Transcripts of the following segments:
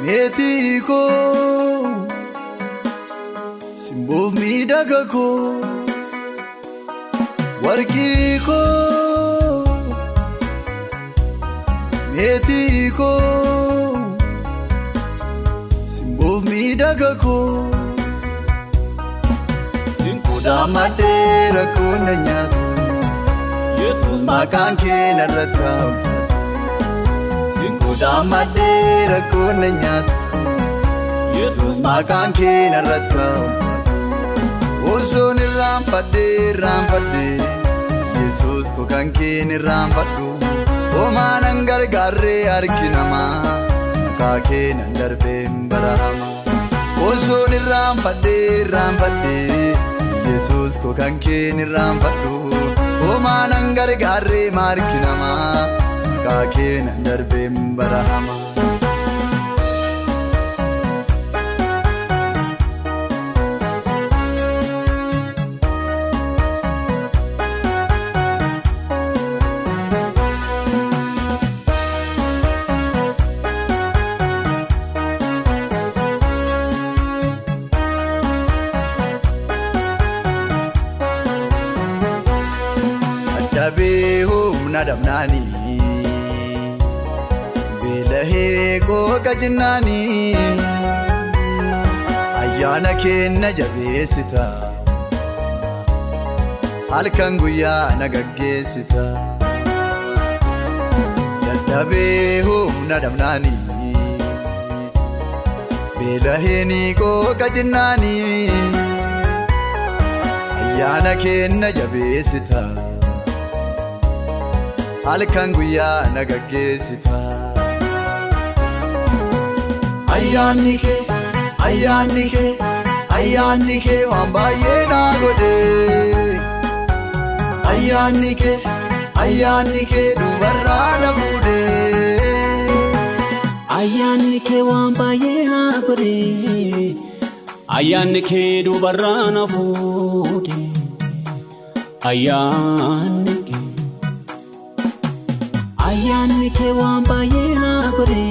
Meetiko simboof miidhaga koo warqii koo meetiko simboof miidhaga koo sinkuudhaa maddeera koona nyaatu Yesuus maqaan kee narratti raawwatu sinkuudhaa maddeera koona nyaatu Yesuus maqaan kee narratti raawwatu osoon irraanfadhee Yesuus ko kan kee irraanfadhu Omaanan gargaarree harki namaa maqaa kee nan darbeen barama osoon irraanfadhee Yesuus ko kan kee irraanfadhu Omaanan gargaarree harki namaa maqaa kee nan darbeen barama Dabehum nadamnani bilahe goga jinnani ayyana kenna jabeesita halkan guyyaa nagaggeessita dabehum nadamnani bilahe ni goga jinnani ayyana kenna jabeesita halkan guyyaa nagaggeessita ayyaanni kee waan baay'ee naa godhe ayyaanni kee dubarraa na fuudhe ayyaanni kee waan baay'ee naa godhe ayyaanni kee dubarraa na fuudhe ayyaanni kee waan baay'ee naa godhe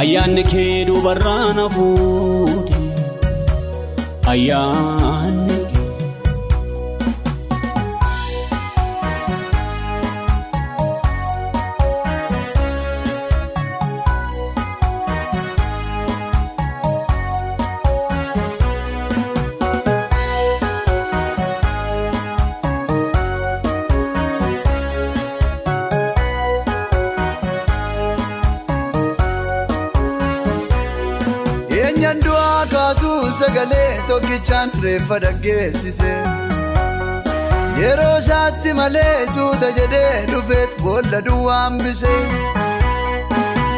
ayyaanni kee dubarraa na fuudhe ayyaanni kee Nyandu'a kaasuu sagalee tokkichaan reeffa dhaggeessise yeroo isaatti malee suuta jedhee dhufeet boolla duwwaa hambise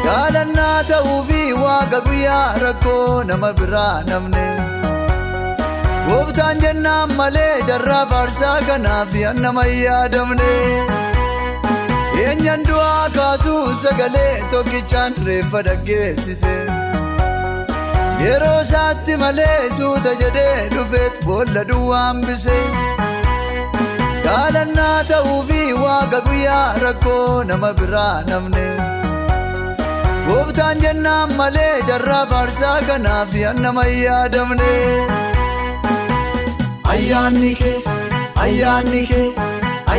jaalannaa ta'uu fi waaqa guyyaa rakkoo nama biraa namne gooftaan jennaan malee jarraa faarsaa kanaaf nama hin yaadamne nyandu'a kaasuu sagalee tokkichaan reeffa dhaggeessise yeroo isaatti malee suuta jedhee dhufeet boolla duwwaa hambise jaalannaa ta'uu fi waaqa guyyaa rakkoo nama biraa namne gooftaan jennaan malee jarraa faarsaa kanaaf nama hin yaadamne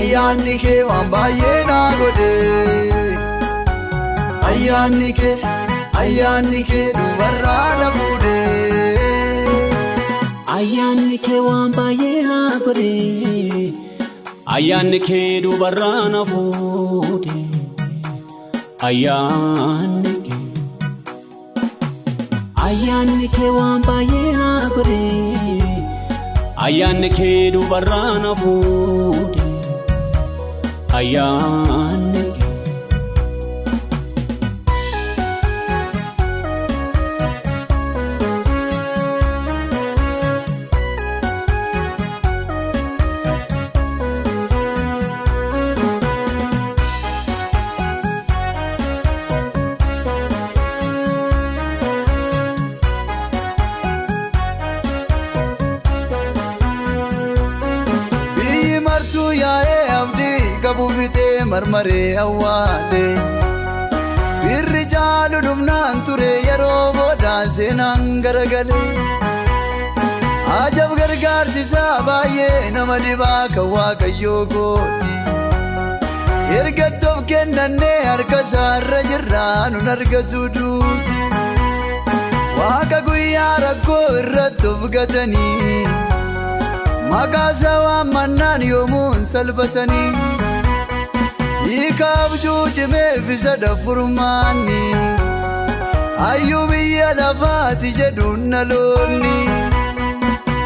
ayyaanni kee waan baay'ee naa godhe ayyaanni kee dubarraa na fuudhe ayyaanni kee waan baay'ee naa godhe ayyaanni kee dubarraa na fuudhe ayyaanni kee waan baay'ee naa godhe ayyaanni kee dubarraa na fuudhe ayyaanni kee yaa'ee abdii qabu fitee marmaree awwaale firri Warri caalu dhumnaan ture yeroo boodaan seenaan garagale. Ajab gargaarsi isaa baay'ee nama dhibaa kan Waaqayyoo kooti. Ergatti of kennannee harka isaarra jirraa nun argatu duuti. Waaqa guyyaa rakkoo irratti of gatanii maqaa isaa waammannaan yoomuun salphatanii. Hiikaaf cuucimeef isa dafurmaanni hayyuu biyya lafaati jedhuun dhaloonni.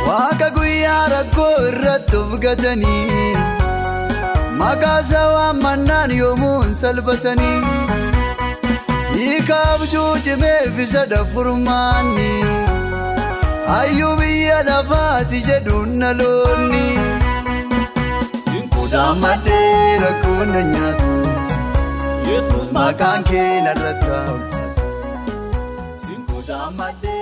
Waaqa guyyaa rakkoo irratti of gatanii maqaa isaa waammannaan yoomuun salphatanii. Hiikaaf cuucimeef isa dafurmaanni hayyuu biyya lafaati jedhuun dhaloonni. Sinquudhaammadhee rakkoon na nyaatu Yesuus maqaan kee narratti haa ulfaatu. Sinquudhaammadhee